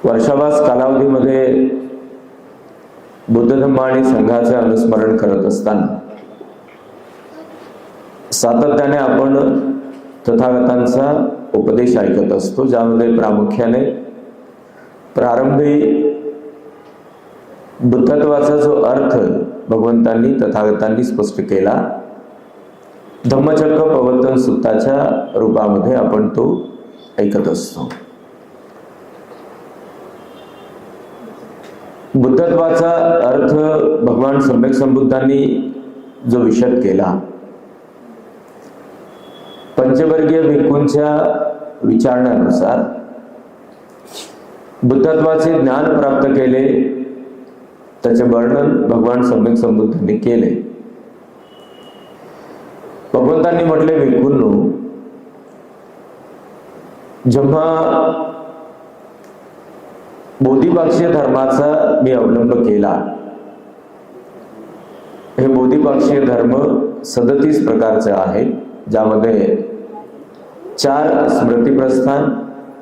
वर्षावास कालावधीमध्ये बुद्ध धम्म आणि संघाचे अनुस्मरण करत असताना सातत्याने आपण तथागतांचा उपदेश ऐकत असतो, ज्यामध्ये प्रामुख्याने प्रारंभी बुद्धत्वाचा जो अर्थ भगवंतांनी तथागतांनी स्पष्ट केला, धम्मचक्र प्रवर्तन सूत्राच्या रूपामध्ये आपण तो ऐकत असतो. बुद्धत्वाचा अर्थ भगवान सम्यक संबुद्धांनी जो विशद केला, पंचवर्गीय भिक्खूंच्या विचारण्यानुसार बुद्धत्वाचे ज्ञान प्राप्त केले, त्याचे वर्णन भगवान सम्यक संबुद्धांनी केले. भगवंतांनी म्हटले, भिक्खूंनो, जेव्हा बोधिपाक्षीय धर्माचा मी अवलंब केला, हे बोधिपाक्षीय धर्म 37 प्रकारचे आहे, ज्यामध्ये 4 स्मृतिप्रस्थान,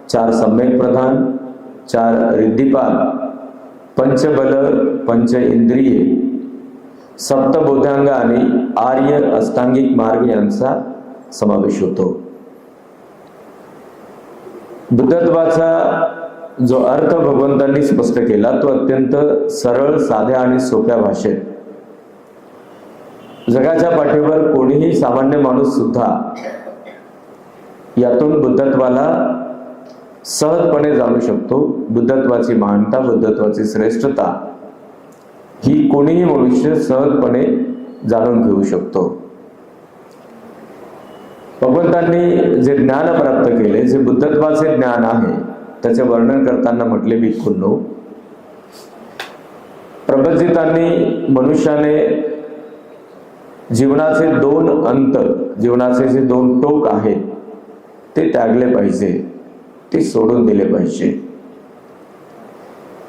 4 सम्यक प्रधान, 4 रिद्धिपाद, पंचबल, पंच इंद्रिये, सप्तबोधांग आणि आर्य अष्टांगिक मार्ग यांचा समावेश होतो. बुद्धत्वाचा जो अर्थ भगवंतांनी स्पष्ट केला, तो अत्यंत सरळ, साध्या आणि सोप्या भाषेत जगाच्या पाठीवर कोणीही सामान्य माणूस सुद्धा यातून बुद्धत्वाला सहजपणे जाणू शकतो. बुद्धत्वाची महानता, बुद्धत्वाची श्रेष्ठता ही कोणीही मनुष्य सहजपणे जाणून घेऊ शकतो. भगवंतांनी जे ज्ञान प्राप्त केले, जे बुद्धत्वाचे ज्ञान आहे, त्याचे वर्णन करताना म्हटले, भिक्खूंनो, प्रबंधितांनी मनुष्याने जीवनाचे 2 अंत, जीवनाचे जे 2 टोक आहेत, ते त्यागले पाहिजे, ते सोडून दिले पाहिजे.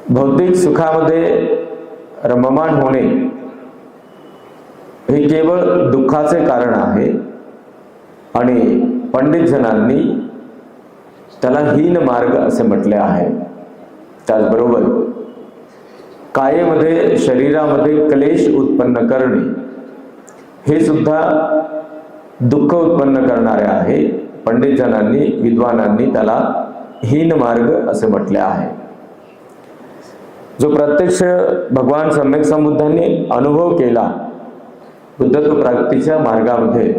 भौतिक सुखामध्ये रममाण होणे हे केवळ दुःखाचे कारण आहे आणि पंडित जनांनी त्याला हीन मार्ग असे म्हटले आहे. त्याचबरोबर कायेमध्ये, शरीरामध्ये क्लेश उत्पन्न करणे हे सुद्धा दुःख उत्पन्न करणारे आहे. पंडित जनांनी, विद्वानांनी त्याला हीन मार्ग असे म्हटले आहे. जो प्रत्यक्ष भगवान सम्यक संबुद्धांनी अनुभव केला बुद्धत्व प्राप्तीच्या मार्गामध्ये,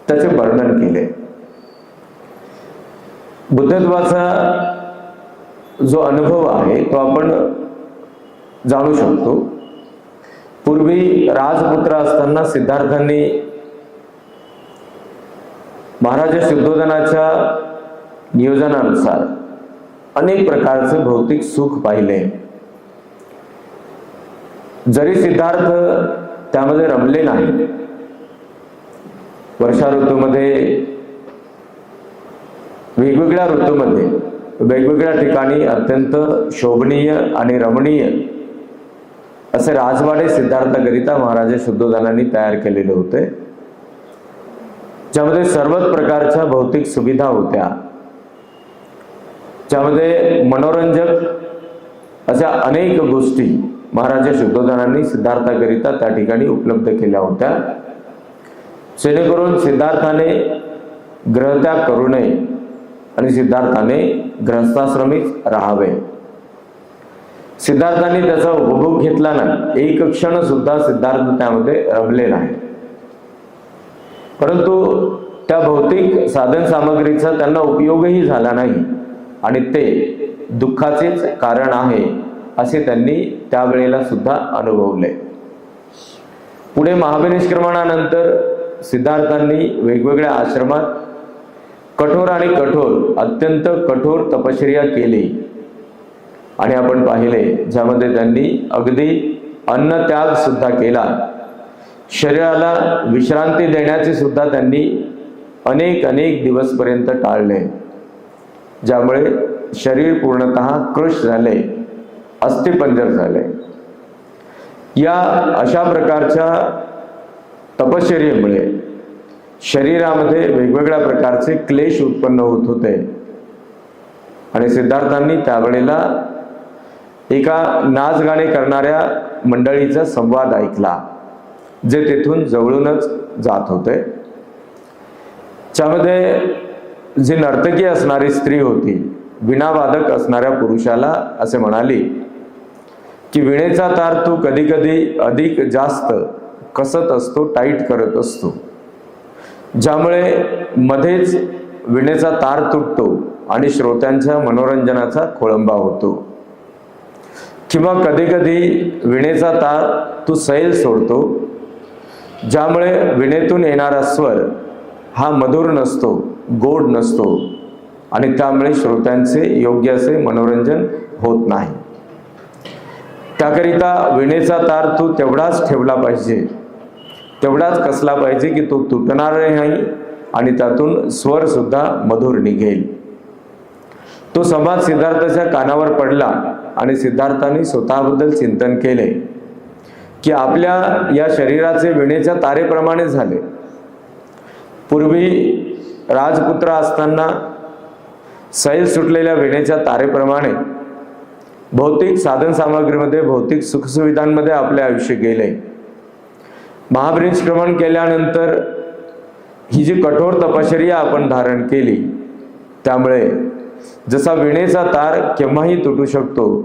त्याचे वर्णन केले. बुद्धत्वाचा जो अनुभव आहे तो आपण जाणू शकतो. पूर्वी राजपुत्र असताना सिद्धार्थांनी महाराज शुद्धोधनाच्या नियोजनानुसार अनेक प्रकारचे भौतिक सुख पाहिले. जरी सिद्धार्थ त्यामध्ये रमले नाही, वर्षा ऋतूमध्ये, वेगवेगळ्या ऋतूमध्ये, वेगवेगळ्या ठिकाणी अत्यंत शोभनीय आणि रमणीय असे राजवाडे सिद्धार्थाकरिता महाराज शुद्धोधनांनी तयार केलेले होते, ज्यामध्ये सर्वच प्रकारच्या भौतिक सुविधा होत्या, ज्यामध्ये मनोरंजक अशा अनेक गोष्टी महाराज शुद्धोधनांनी सिद्धार्थाकरिता त्या ठिकाणी उपलब्ध केल्या होत्या, जेणेकरून सिद्धार्थाने ग्रहत्याग करू नये आणि सिद्धार्थाने गृहस्थाश्रमीच राहावे. सिद्धार्थाने त्याचा उपभोग घेतला नाही, एक क्षण सुद्धा सिद्धार्थ त्यामध्ये रमले नाही. परंतु त्या भौतिक साधन सामग्रीचा त्यांना उपयोगही झाला नाही आणि ते दुःखाचेच कारण आहे असे त्यांनी त्यावेळेला सुद्धा अनुभवले. पुढे महापरिनिष्क्रमणानंतर सिद्धार्थांनी वेगवेगळ्या आश्रमात कठोर आणि कठोर, अत्यंत कठोर तपश्चर्या केली आणि आपण पाहिले, ज्यामध्ये त्यांनी अगदी अन्न त्याग सुद्धा केला. शरीराला विश्रांती देण्याचे सुद्धा त्यांनी अनेक दिवसपर्यंत टाळले, ज्यामुळे शरीर पूर्णतः क्रश झाले, अस्थिपंजर झाले. या अशा प्रकारच्या तपश्चर्येमुळे शरीरामध्ये वेगवेगळ्या प्रकारचे क्लेश उत्पन्न होत होते आणि सिद्धार्थांनी त्यावेळेला एका नाच गाणे करणाऱ्या मंडळीचा संवाद ऐकला, जे तेथून जवळूनच जात होते. त्यामध्ये जी नर्तकी असणारी स्त्री होती, वीणावादक असणाऱ्या पुरुषाला असे म्हणाली की विणेचा तार तू कधी कधी अधिक जास्त कसत असतो, टाईट करत असतो, ज्यामुळे मध्येच विणेचा तार तुटतो आणि श्रोत्यांच्या मनोरंजनाचा खोळंबा होतो. किंवा कधी कधी विणेचा तार तू सैल सोडतो, ज्यामुळे विणेतून येणारा स्वर हा मधुर नसतो, गोड नसतो आणि त्यामुळे श्रोत्यांचे योग्य असे मनोरंजन होत नाही. त्याकरिता विणेचा तार तू तेवढाच ठेवला पाहिजे, तेवढाच कसला पाहिजे की तो तुटणार नाही आणि त्यातून स्वर सुद्धा मधुर निघेल. तो संवाद सिद्धार्थाच्या कानावर पडला आणि सिद्धार्थाने स्वतःबद्दल चिंतन केले की आपल्या या शरीराचे विणेच्या तारेप्रमाणे झाले. पूर्वी राजपुत्र असताना सैल सुटलेल्या विणेच्या तारेप्रमाणे भौतिक साधन सामग्रीमध्ये, भौतिक सुखसुविधांमध्ये आपले आयुष्य गेले. महापरिनिष्क्रमण केल्यानंतर ही जी कठोर तपश्चर्या आपण धारण केली, त्यामुळे जसा विणेचा तार केव्हाही तुटू शकतो,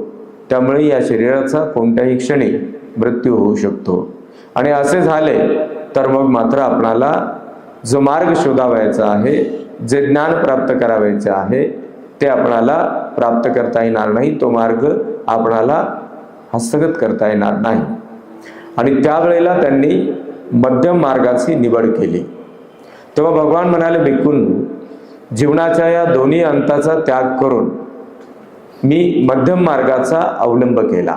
त्यामुळे या शरीराचा कोणत्याही क्षणी मृत्यू होऊ शकतो. आणि असे झाले तर मग मात्र आपणाला जो मार्ग शोधावायचा आहे, जे ज्ञान प्राप्त करावायचे आहे, ते आपणाला प्राप्त करता येणार नाही, तो मार्ग आपणाला हस्तगत करता येणार नाही. आणि त्यावेळेला त्यांनी मध्यम मार्गाची निवड केली. तेव्हा भगवान म्हणाले, भिक्खूंनो, जीवनाच्या या दोन्ही अंताचा त्याग करून मी मध्यम मार्गाचा अवलंब केला.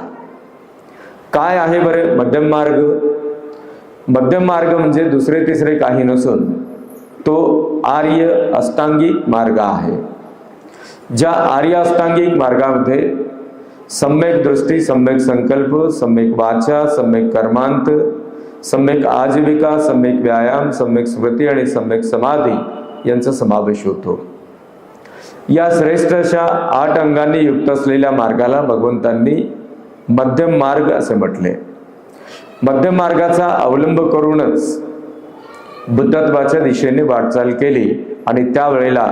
काय आहे बरे मध्यम मार्ग? मध्यम मार्ग म्हणजे दुसरे तिसरे काही नसून तो आर्य अष्टांगिक मार्ग आहे. ज्या आर्य अष्टांगिक मार्गामध्ये सम्यक दृष्टी, सम्यक संकल्प, सम्यक वाचा, सम्यक कर्मांत, सम्यक आजीविका, सम्यक व्यायाम, सम्यक स्मृती आणि सम्यक समाधी यांचा समावेश होतो. या श्रेष्ठ अशा 8 अंगांनी युक्त असलेल्या मार्गाला भगवंतांनी मध्यम मार्ग असे म्हटले. मध्यम मार्गाचा अवलंब करूनच बुद्धत्वाच्या दिशेने वाटचाल केली आणि त्यावेळेला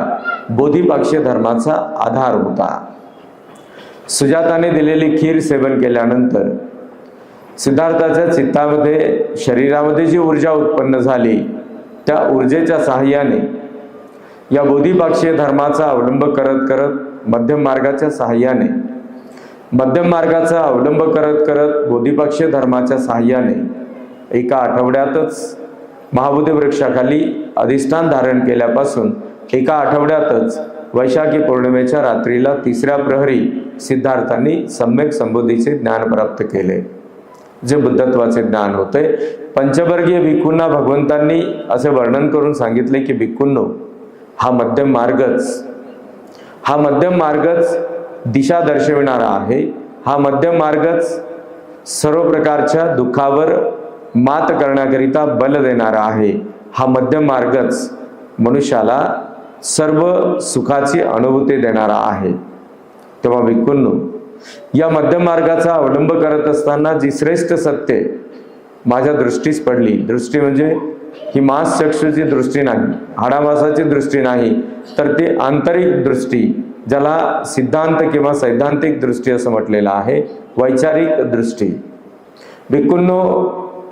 बोधिपाक्षीय धर्माचा आधार होता. सुजाताने दिलेली खीर सेवन केल्यानंतर सिद्धार्थाच्या चित्तामध्ये, शरीरामध्ये जी ऊर्जा उत्पन्न झाली, त्या ऊर्जेच्या साहाय्याने या बोधिपाक्षीय धर्माचा अवलंब करत करत मध्यम मार्गाच्या साहाय्याने, मध्यम मार्गाचा अवलंब करत करत बोधिपाक्षीय धर्माच्या साहाय्याने एका आठवड्यातच महाबोधी वृक्षाखाली अधिष्ठान धारण केल्यापासून एका आठवड्यातच वैशाखी पौर्णिमेच्या रात्रीला 3ऱ्या प्रहरी सिद्धार्थांनी सम्यक संबोधीचे ज्ञान प्राप्त केले, जे बुद्धत्वाचे ज्ञान होते. पंचवर्गीय भिक्खूंना भगवंतांनी असे वर्णन करून सांगितले की भिक्खूंनो, हा मध्यम मार्गच दिशा दर्शविणारा आहे. हा मध्यम मार्गच सर्व प्रकारच्या दुःखावर मात करण्याकरिता बल देणारा आहे. हा मध्यम मार्गच मनुष्याला सर्व सुखाची अनुभूती देणारा आहे. तेव्हा भिक्खूंनो, या मध्यम मार्गाचा अवलंब करत असताना जी श्रेष्ठ सत्ये माझ्या दृष्टीस पडली, दृष्टी म्हणजे ही मांस चक्षुची दृष्टी नाही, हाडामासाची दृष्टी नाही, तर ती आंतरिक दृष्टी, ज्याला सिद्धांत किंवा सैद्धांतिक दृष्टी असं म्हटलेलं आहे, वैचारिक दृष्टी. भिक्खूंनो,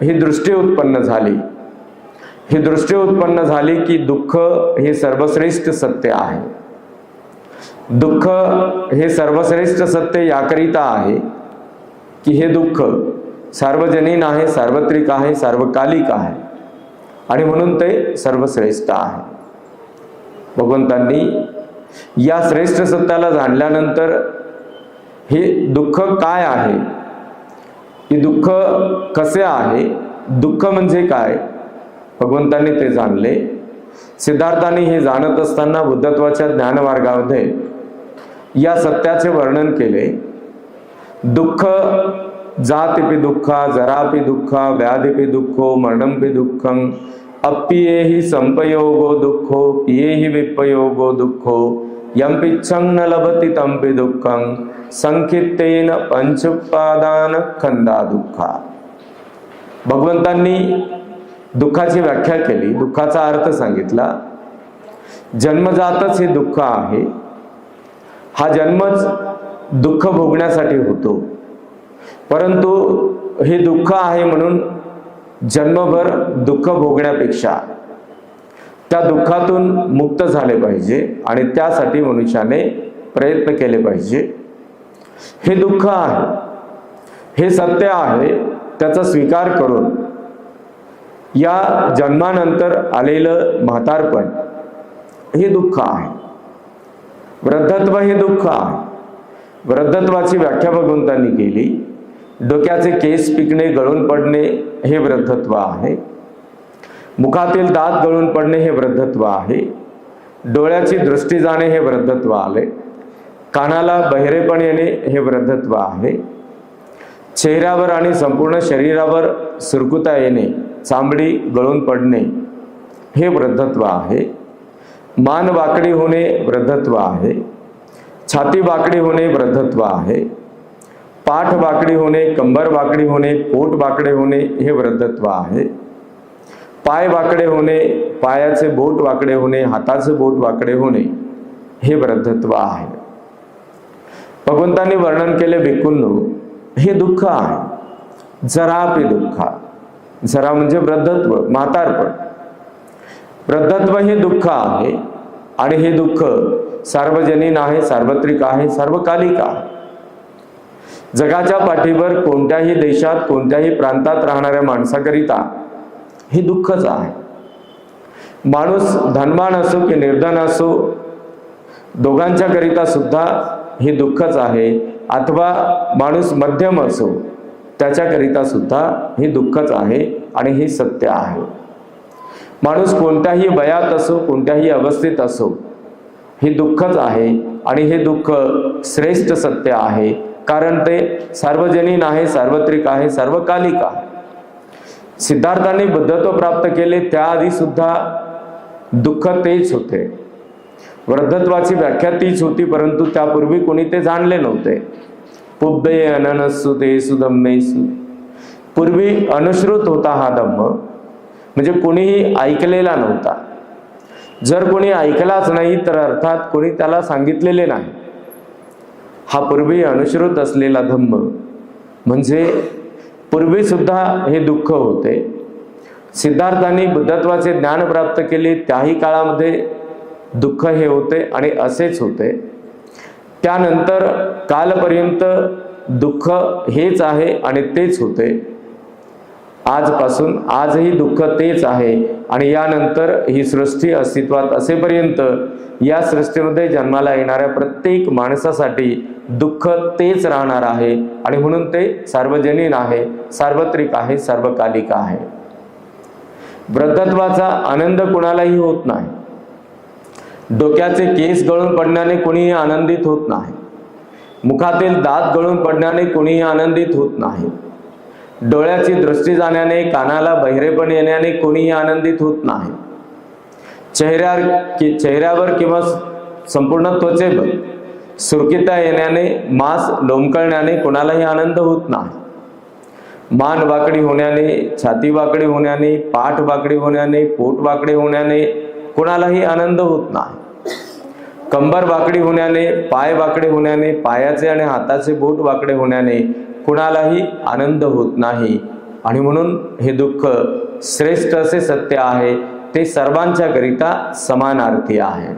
ही दृष्टी उत्पन्न झाली. ही दृष्टी उत्पन्न झाली की दुःख हे सर्वश्रेष्ठ सत्य आहे. दुःख हे सर्वश्रेष्ठ सत्य याकरिता आहे की हे दुःख सार्वजनीन आहे, सार्वत्रिक आहे, सार्वकालिक आहे आणि म्हणून ते सर्वश्रेष्ठ आहे. भगवंतांनी या श्रेष्ठ सत्याला जाणल्यानंतर हे दुःख काय आहे, हे दुःख कसे आहे, दुःख म्हणजे काय, भगवंतांनी ते जाणले. सिद्धार्थाने हे जाणत असताना बुद्धत्वाच्या ज्ञानमार्गामध्ये या सत्याचे वर्णन केले. दुःख जातिपि दुःखा, जरापि दुःखा, व्याधिपि दुःखो, मरणंपि दुःखं, अप्पियेहि संपयोगो दुःखो, पियेहि विपयोगो दुःखो, यंपिच्छं न लभति तंपि दुःखं संकित्तेन पंचोपादान खंदा दुःखा. भगवंतांनी दुःखाची व्याख्या केली, दुःखाचा अर्थ सांगितला. जन्मजातच हे दुःख आहे. हा जन्मच दुःख भोगण्यासाठी होतो, परंतु हे दुःख आहे म्हणून जन्मभर दुःख भोगण्यापेक्षा त्या दुःखातून मुक्त झाले पाहिजे आणि त्यासाठी मनुष्याने प्रयत्न केले पाहिजे. हे दुःख आहे, हे सत्य आहे, त्याचा स्वीकार करून या जन्मानंतर आलेलं म्हातारपण हे दुःख आहे. वृद्धत्व हे दुःख आहे. वृद्धत्वाची व्याख्या भगवंतांनी केली. डोक्याचे केस पिकणे, गळून पडणे हे वृद्धत्व आहे. मुखातील दात गळून पडणे हे वृद्धत्व आहे. डोळ्याची दृष्टी जाणे हे वृद्धत्व आले. कानाला बहिरेपण येणे हे वृद्धत्व आहे. चेहऱ्यावर आणि संपूर्ण शरीरावर सुरकुता येणे, चामडी गळून पडणे हे वृद्धत्व आहे. मान वाकडी होणे वृद्धत्व आहे. छाती वाकडी होणे वृद्धत्व आहे. पाठ वाकडी होणे, कंबर वाकडी होणे, पोट वाकडे होणे हे वृद्धत्व आहे. पाय वाकडे होणे, पायाचे बोट वाकडे होणे, हाताचे बोट वाकडे होणे हे वृद्धत्व आहे. भगवंतांनी वर्णन केले भिक्खूंनो, हे दुःख आहे. जरापि दुःख, जरा म्हणजे वृद्धत्व, म्हातारपण. वृद्धत्व हे दुःख आहे आणि हे दुःख सार्वजनीन आहे, सार्वत्रिक आहे, सार्वकालिक आहे. जगाच्या पाठीवर कोणत्याही देशात, कोणत्याही प्रांतात राहणाऱ्या माणसाकरिता हे दुःखच आहे. माणूस धनवान असो की निर्धन असो, दोघांच्या करिता सुद्धा हे दुःखच आहे. अथवा माणूस मध्यम असो, त्याच्याकरिता सुद्धा हे दुःखच आहे आणि हे सत्य आहे. माणूस कोणत्याही वयात असो, कोणत्याही अवस्थेत असो, हे दुःखच आहे आणि हे दुःख श्रेष्ठ सत्य आहे, कारण ते सार्वजनीन आहे, सार्वत्रिक आहे, सार्वकालिक आहे. सिद्धार्थाने बुद्धत्व प्राप्त केले त्याआधी सुद्धा दुःख तेच होते. वृद्धत्वाची व्याख्या तीच होती, परंतु त्यापूर्वी कोणी ते जाणले नव्हते. पुब्बे अननसु ते सुधम्मेसु, पूर्वी अनुश्रुत होता हा धम्म, म्हणजे कोणीही ऐकलेला नव्हता. जर कोणी ऐकलाच नाही तर अर्थात कोणी त्याला सांगितलेले नाही. हा पूर्वी अनुश्रुत असलेला धम्म म्हणजे पूर्वी सुद्धा हे दुःख होते. सिद्धार्थाने बुद्धत्वाचे ज्ञान प्राप्त केले त्याही काळामध्ये दुःख हे होते आणि असेच होते. त्यानंतर कालपर्यंत दुःख हेच आहे आणि तेच होते. आजपासून आजही दुःख तेच आहे आणि यानंतर ही सृष्टी अस्तित्वात असेपर्यंत या सृष्टीमध्ये जन्माला येणाऱ्या प्रत्येक माणसासाठी दुःख तेच राहणार आहे आणि म्हणून ते सार्वजनीन आहे, सार्वत्रिक आहे, सार्वकालिक आहे. वृद्धत्वाचा आनंद कुणालाही होत नाही. डोक्याचे केस गळून पडण्याने कोणीही आनंदित होत नाही. मुखातील दात गळून पडण्याने कोणीही आनंदित होत नाही. डोळ्याची दृष्टी जाण्याने, कानाला बहिरेपण येण्याने कोणीही आनंदित होत नाही. चेहऱ्यावर किंवा संपूर्ण त्वचेवर सुरकुता येण्याने, मांस लोंबकळण्याने कोणालाही आनंद होत नाही. मान वाकडी होण्याने, छाती वाकडी होण्याने, पाठ वाकडी होण्याने, पोट वाकडे होण्याने कोणालाही आनंद होत नाही. कंबर वाकडी होण्याने, पाय वाकडे होण्याने, पायाचे आणि हाताचे बोट वाकडे होण्याने कुणालाही आनंद होत नाही आणि म्हणून हे दुःख श्रेष्ठ असे सत्य आहे. ते सर्वांच्या करिता समानार्थी आहे.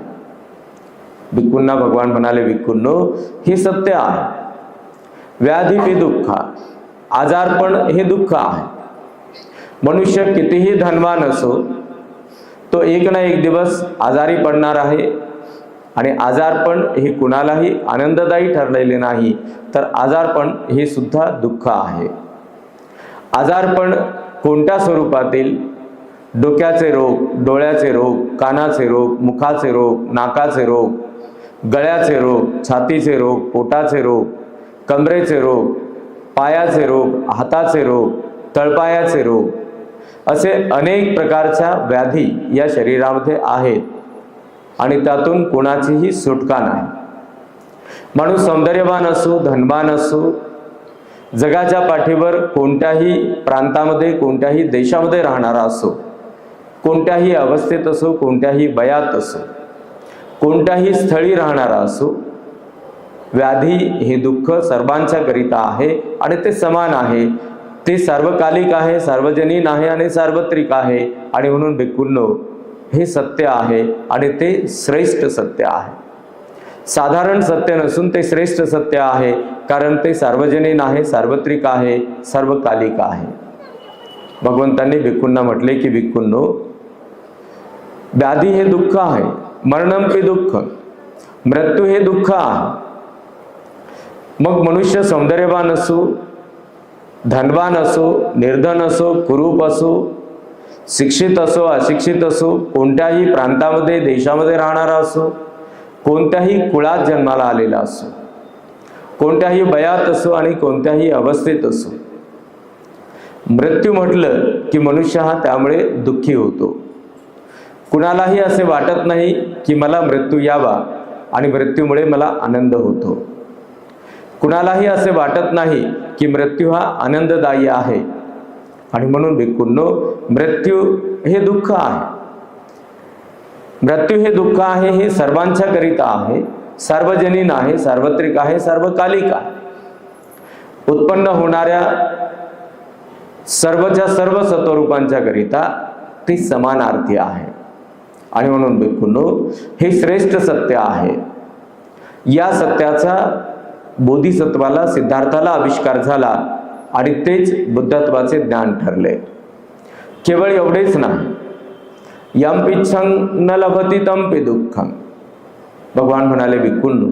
भिक्खूंना भगवान म्हणाले, भिक्खूंनो, हे सत्य आहे. व्याधी हे दुःख, आजारपण हे दुःख आहे. मनुष्य कितीही धनवान असो, तो एक ना एक दिवस आजारी पडणार आहे आणि आजारपण हे कुणालाही आनंददायी ठरलेले नाही, तर आजारपण हे सुद्धा दुःख आहे. आजारपण कोणत्या स्वरूपातील? डोक्याचे रोग, डोळ्याचे रोग, कानाचे रोग, मुखाचे रोग, नाकाचे रोग, गळ्याचे रोग, छातीचे रोग, पोटाचे रोग, कमरेचे रोग, पायाचे रोग, हाताचे रोग, तळपायाचे रोग, असे अनेक प्रकारच्या व्याधी या शरीरामध्ये आहेत. आणि त्यातून कोणाचीही सुटका नाही. माणूस सौंदर्यवान असो, धनवान असो, जगाच्या पाठीवर कोणत्याही प्रांतामध्ये, कोणत्याही देशामध्ये राहणारा असो, कोणत्याही अवस्थेत असो, कोणत्याही वयात असो, कोणत्याही स्थळी राहणारा असो, व्याधी हे दुःख सर्वांच्या करिता आहे आणि ते समान आहे. ते सार्वकालिक आहे, सार्वजनीन आहे आणि सार्वत्रिक आहे. आणि म्हणून भिक्खूंनो, हे सत्य आहे आणि ते श्रेष्ठ सत्य आहे. साधारण सत्य नसून ते श्रेष्ठ सत्य आहे, कारण ते सार्वजनीन आहे, सार्वत्रिक आहे, सर्वकालिक आहे. भगवंतांनी भिक्खूंना म्हटले की भिक्खूंनो, व्याधी हे दुःख आहे, मरणम हे दुःख, मृत्यू हे दुःख आहे. मग मनुष्य सौंदर्यवान असो, धनवान असो, निर्धन असो, कुरूप असो, शिक्षित असो, अशिक्षित असो, कोणत्याही प्रांतामध्ये, देशामध्ये राहणारा असो, कोणत्याही कुळात जन्माला आलेला असो, कोणत्याही वयात असो आणि कोणत्याही अवस्थेत असो, मृत्यू म्हटलं की मनुष्य हा त्यामुळे दुःखी होतो. कुणालाही असे वाटत नाही की मला मृत्यू यावा आणि मृत्यूमुळे मला आनंद होतो. कुणालाही असे वाटत नाही की मृत्यू हा आनंददायी आहे. आणि म्हणून भिक्खूंनो, मृत्यू हे दुःख आहे. मृत्यू हे दुःख आहे, हे सर्वांच्या करिता आहे, सार्वजनीन आहे, सार्वत्रिक आहे, सार्वकालिक आहे. उत्पन्न होणाऱ्या सर्वच्या सर्व सत्वरूपांच्या करिता ती समानार्थी आहे. आणि म्हणून भिक्खूंनो, हे श्रेष्ठ सत्य आहे. या सत्याचा बोधिसत्वाला, सिद्धार्थाला आविष्कार झाला आणि तेच बुद्धत्वाचे ज्ञान ठरले. केवळ एवढेच नाही, यम न लभती तंपि दुःखम. भगवान म्हणाले, भिक्खूंनो,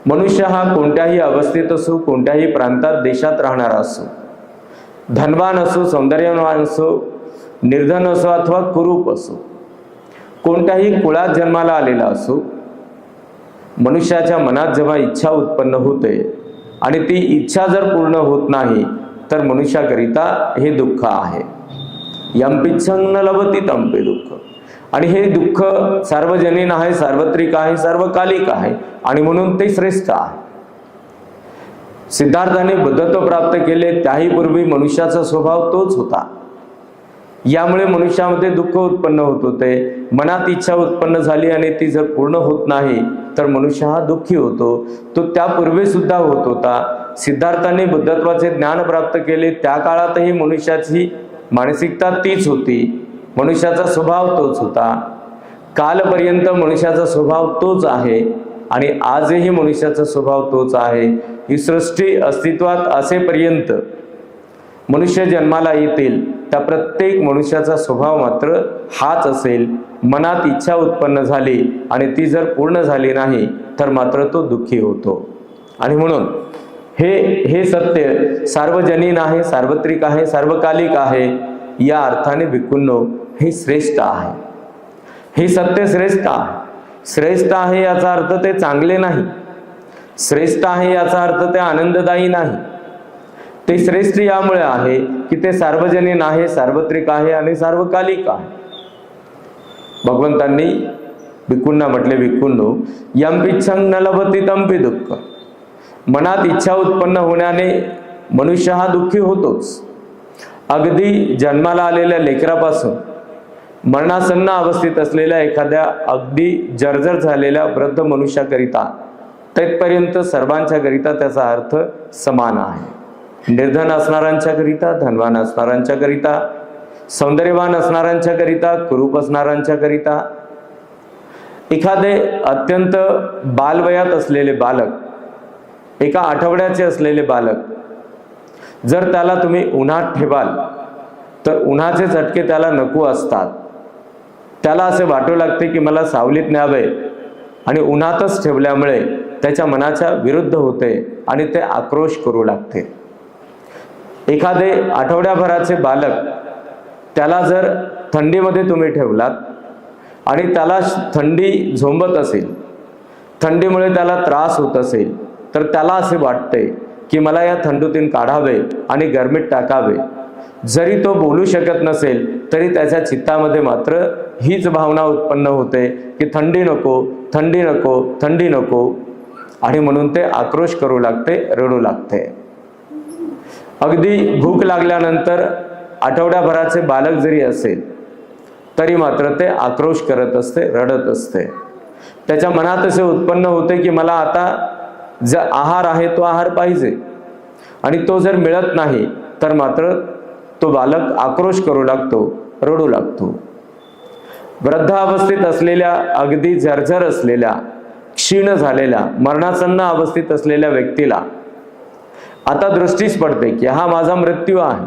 मनुष्य हा कोणत्याही अवस्थेत असो, कोणत्याही प्रांतात, देशात राहणारा असो, धनवान असो, सौंदर्यवान असो, निर्धन असो अथवा कुरूप असो, कोणत्याही कुळात जन्माला आलेला असो, मनुष्याच्या मनात जेव्हा इच्छा उत्पन्न होते आणि ती इच्छा जर पूर्ण होत नाही तर मनुष्याकरिता हे दुःख आहे. यम न लभती तंपि दुःख. आणि हे दुःख सार्वजनीन आहे, सार्वत्रिक आहे, सार्वकालिक आहे आणि म्हणून ते श्रेष्ठ आहे. सिद्धार्थाने बुद्धत्व प्राप्त केले त्याही पूर्वी मनुष्याचा स्वभाव तोच होता. यामुळे मनुष्यामध्ये दुःख उत्पन्न होत होते. मनात इच्छा उत्पन्न झाली आणि ती जर पूर्ण होत नाही तर मनुष्य हा दुःखी होतो. तो त्यापूर्वी सुद्धा होत होता. सिद्धार्थाने बुद्धत्वाचे ज्ञान प्राप्त केले त्या काळातही मनुष्याची मानसिकता तीच होती, मनुष्याचा स्वभाव तोच होता. कालपर्यंत मनुष्याचा स्वभाव तोच आहे आणि आजही मनुष्याचा स्वभाव तोच आहे. ही सृष्टी अस्तित्वात असेपर्यंत मनुष्य जन्माला येतील त्या प्रत्येक मनुष्याचा स्वभाव मात्र हाच असेल. मनात इच्छा उत्पन्न झाली आणि ती जर पूर्ण झाली नाही तर मात्र तो दुःखी होतो. आणि म्हणून हे सत्य सार्वजनीन आहे, सार्वत्रिक आहे, सार्वकालिक आहे. या अर्थाने भिक्खूंनो, हे श्रेष्ठ आहे. हे सत्य श्रेष्ठ आहे. श्रेष्ठ आहे याचा अर्थ ते चांगले नाही. श्रेष्ठ आहे याचा अर्थ ते आनंददायी नाही. ते श्रेष्ठ यामुळे आहे की ते सार्वजनीन आहे, सार्वत्रिक आहे आणि सार्वकालिक आहे. भगवंतांनी भिक्खूंना म्हटले, भिक्खूंनो, यम न लभती तंपि दुःख. मनात इच्छा उत्पन्न होण्याने मनुष्य हा दुःखी होतोच. अगदी जन्माला आलेल्या लेकरापासून मरणासन्न अवस्थेत असलेल्या एखाद्या अगदी जर्जर झालेल्या वृद्ध मनुष्याकरिता तेथपर्यंत सर्वांच्या करिता त्याचा अर्थ समान आहे. निर्धन असणाऱ्यांच्या करिता, धनवान असणाऱ्यांच्या करिता, सौंदर्यवान असणाऱ्यांच्या करिता, कुरूप असणाऱ्यांच्या करिता. एखादे अत्यंत बालवयात असलेले बालक, एका आठवड्याचे असलेले बालक, जर त्याला तुम्ही उन्हात ठेवाल तर उन्हाचे झटके त्याला नको असतात. त्याला असे वाटू लागते की मला सावलीत न्यावे आणि उन्हातच ठेवल्यामुळे त्याच्या मनाच्या विरुद्ध होते आणि ते आक्रोश करू लागते. एखादे आठवड्याभराचे बालक, त्याला जर थंडीमध्ये तुम्ही ठेवलात आणि त्याला थंडी झोंबत असेल, थंडीमुळे त्याला त्रास होत असेल, तर त्याला असे वाटते की मला या थंडीतून काढावे आणि गरमीत टाकावे. जरी तो बोलू शकत नसेल तरी त्याच्या चित्तामध्ये मात्र हीच भावना उत्पन्न होते की थंडी नको, थंडी नको, थंडी नको, आणि म्हणून ते आक्रोश करू लागते, रडू लागते. अगदी भूक लागल्यानंतर आठवड्याभराचे बालक जरी असेल तरी मात्र ते आक्रोश करत असते, रडत असते. त्याच्या मनात असे उत्पन्न होते की मला आता जो आहार आहे तो आहार पाहिजे, आणि तो जर मिळत नाही तर मात्र तो बालक आक्रोश करू लागतो, रडू लागतो. वृद्धावस्थेत असलेल्या, अगदी जर्जर असलेल्या, क्षीण झालेल्या, मरणासन्न अवस्थेत असलेल्या व्यक्तीला आता दृष्टीस पडते की हा माझा मृत्यू आहे,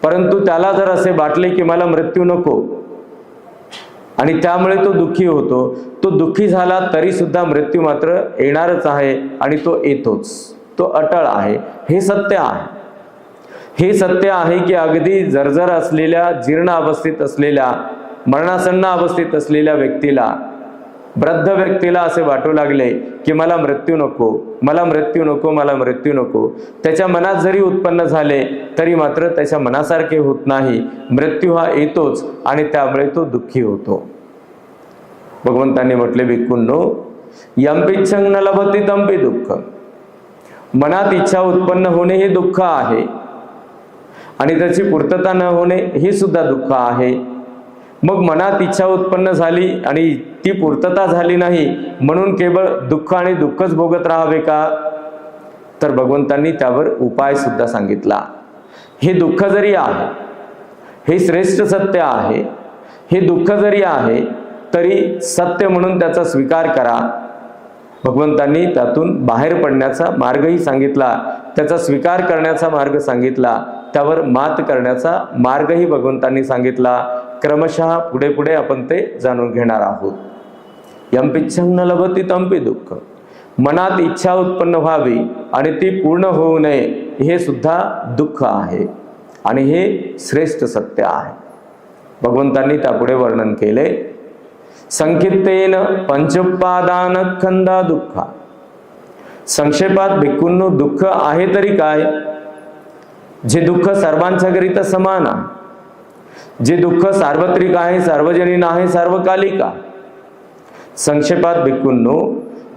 परंतु त्याला जर असे वाटले की मला मृत्यू नको आणि त्यामुळे तो दुःखी होतो, तो दुःखी झाला तरी सुद्धा मृत्यू मात्र येणारच आहे आणि तो येतोच, तो अटळ आहे. हे सत्य आहे. हे सत्य आहे की अगदी जर्जर असलेल्या, जीर्ण अवस्थेत असलेल्या, मरणासन्न अवस्थेत असलेल्या व्यक्तीला, वृद्ध व्यक्तीला असे वाटू लागले की मला मृत्यू नको, मला मृत्यू नको, मला मृत्यू नको. त्याच्या मनात जरी उत्पन्न झाले तरी मात्र त्याच्या मनासारखे होत नाही. मृत्यू हा येतोच आणि त्यामुळे तो दुःखी होतो. भगवंतांनी म्हटले, भिक्खूंनो, यम्पिच्छं न लभते तम्पि दुःख. मनात इच्छा उत्पन्न होणे हे दुःख आहे आणि त्याची पूर्तता न होणे हे सुद्धा दुःख आहे. मग मनात इच्छा उत्पन्न झाली आणि ती पूर्तता झाली नाही म्हणून केवळ दुःख आणि दुःखच भोगत राहावे का? तर भगवंतांनी त्यावर उपाय सुद्धा सांगितला. हे दुःख जरी आहे, हे श्रेष्ठ सत्य आहे, हे दुःख जरी आहे तरी सत्य म्हणून त्याचा स्वीकार करा. भगवंतांनी त्यातून बाहेर पडण्याचा मार्गही सांगितला, त्याचा स्वीकार करण्याचा मार्ग सांगितला, त्यावर मात करण्याचा मार्गही भगवंतांनी सांगितला. क्रमशः पुढे पुढे आपण ते जाणून घेणार आहोत. यम्पिच्छं न लभते तम्पि दुःख. मनात इच्छा उत्पन्न व्हावी आणि ती पूर्ण होऊ नये हे सुद्धा दुःख आहे आणि हे श्रेष्ठ सत्य आहे. भगवंतांनी त्यापुढे वर्णन केले. संक्षिप्तेन पंचोपादान खंदा दुःख. संक्षेपात भिक्खूंनो, दुःख आहे तरी काय? जे दुःख सर्वांच्या करिता समान आहे, जे दुःख सार्वत्रिक आहे, सार्वजनीन आहे, सार्वकालिक आहे. संक्षेपात भिक्खूंनो,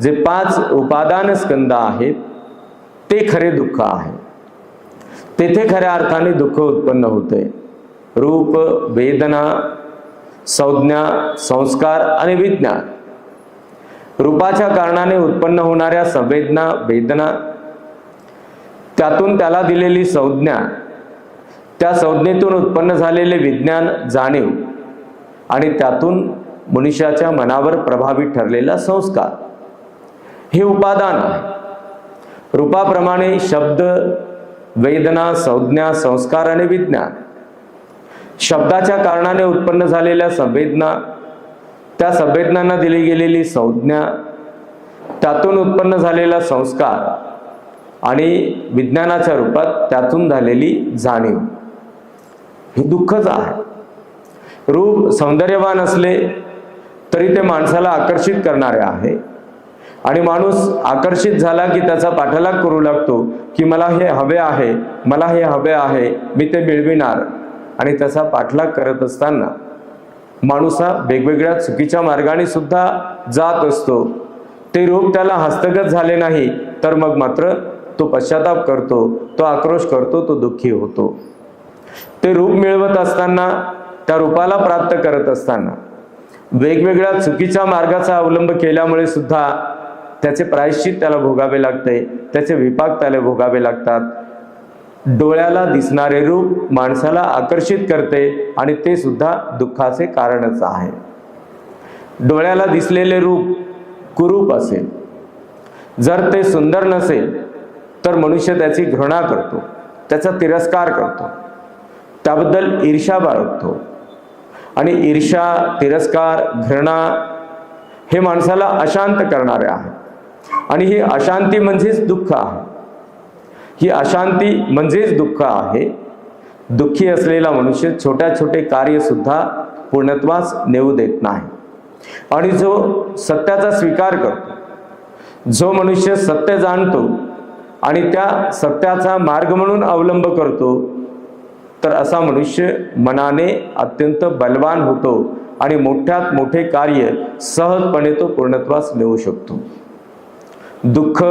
जे 5 उपादान स्कंद आहेत ते खरे दुःख आहे. तेथे खऱ्या अर्थाने दुःख उत्पन्न होते. रूप, वेदना, संज्ञा, संस्कार आणि विज्ञान. रूपाच्या कारणाने उत्पन्न होणाऱ्या संवेदना, वेदना, त्यातून त्याला दिलेली संज्ञा, त्या संज्ञेतून उत्पन्न झालेले विज्ञान, जाणीव, आणि त्यातून मनुष्याच्या मनावर प्रभावित ठरलेला संस्कार, हे उपादान आहे. रूपाप्रमाणे शब्द, वेदना, संज्ञा, संस्कार आणि विज्ञान. शब्दाच्या कारणाने उत्पन्न झालेल्या संवेदना, त्या संवेदनांना दिली गेलेली संज्ञा, त्यातून उत्पन्न झालेला संस्कार आणि विज्ञानाच्या रूपात त्यातून झालेली जाणीव, हे दुःखच आहे. रूप सौंदर्यवान असले तरी ते माणसाला आकर्षित करणारे आहे आणि माणूस आकर्षित झाला की त्याचा पाठलाग करू लागतो की मला हे हवे आहे, मला हे हवे आहे, मी ते मिळविणार. आणि त्याचा पाठलाग करत असताना माणूस हा वेगवेगळ्या चुकीच्या मार्गाने सुद्धा जात असतो. ते रूप त्याला हस्तगत झाले नाही तर मग मात्र तो पश्चाताप करतो, तो आक्रोश करतो, तो दुःखी होतो. ते रूप मिळवत असताना, त्या रूपाला प्राप्त करत असताना वेगवेगळ्या चुकीच्या मार्गाचा अवलंब केल्यामुळे सुद्धा त्याचे प्रायश्चित त्याला भोगावे लागते, त्याचे विपाक त्याला भोगावे लागतात. डोळ्याला दिसणारे रूप माणसाला आकर्षित करते आणि ते सुद्धा दुःखाचे कारणच आहे. डोळ्याला दिसलेले रूप कुरूप असेल, जर ते सुंदर नसेल तर मनुष्य त्याची घृणा करतो, त्याचा तिरस्कार करतो, त्याबद्दल ईर्ष्या बाळगतो. आणि ईर्ष्या, तिरस्कार, घृणा हे माणसाला अशांत करणारे आहे आणि ही अशांती म्हणजेच दुःख आहे. ही अशांती म्हणजेच दुःख आहे. दुःखी असलेला मनुष्य छोट्या छोटे कार्य सुद्धा पूर्णत्वास नेऊ देत नाही. आणि जो सत्याचा स्वीकार करतो, जो मनुष्य सत्य जाणतो आणि त्या सत्याचा मार्ग म्हणून अवलंब करतो, तर असा मनुष्य मनाने अत्यंत बलवान होतो आणि मोठ्यात मोठे कार्य सहजपणे तो पूर्णत्वास नेऊ शकतो. दुःख